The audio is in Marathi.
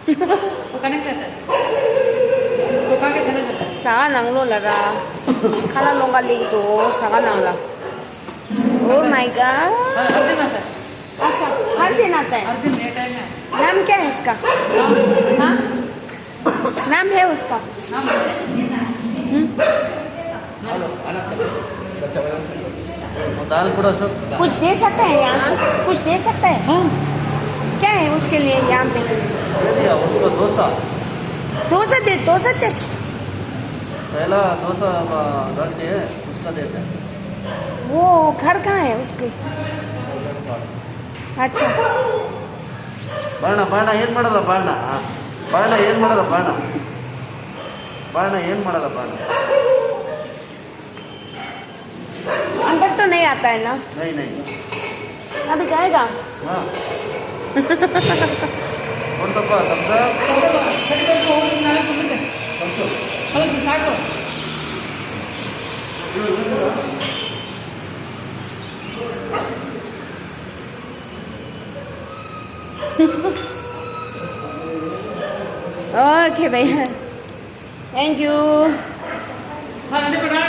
वो कनेक्ट रहता है, वो खा के चला जाता है। सागा नांगलो लरा खाना लोंगा लेगी तो सागा नांगला ओ माय गॉड हर दिन आता है, अच्छा हर दिन आता है हर दिन ये टाइम में। नाम क्या है इसका हाँ नाम है उसका नाम दाल पूरा सब कुछ दे सकता है यहाँ से कुछ दे सकता है हाँ, क्या है उसके लिए यहाँ पे दे दिया उसको डोसा। डोसा चश पहला डोसा डाल के उसका देते हैं। वो घर कहाँ है उसके अच्छा ಬಾಣ ಬಾಣ ಏನು ಮಾಡಲ್ಲ ಬಾಣ ಬಾಣ ಏನು ಮಾಡಲ್ಲ ಬಾಣ ಬಾಣ ಏನು ಮಾಡಲ್ಲ ಬಾಣ अंदर तो नहीं आता है ना नहीं नहीं अभी जाएगा हाँ कौन सा तब्दा ನಾಳೆ ಕೊಡ್ಬೇಕು. ಕಳಿಸಿ ಸಾಕು. ओके भैया थैंक यू हाँ, नड्डी पर नाಳೆ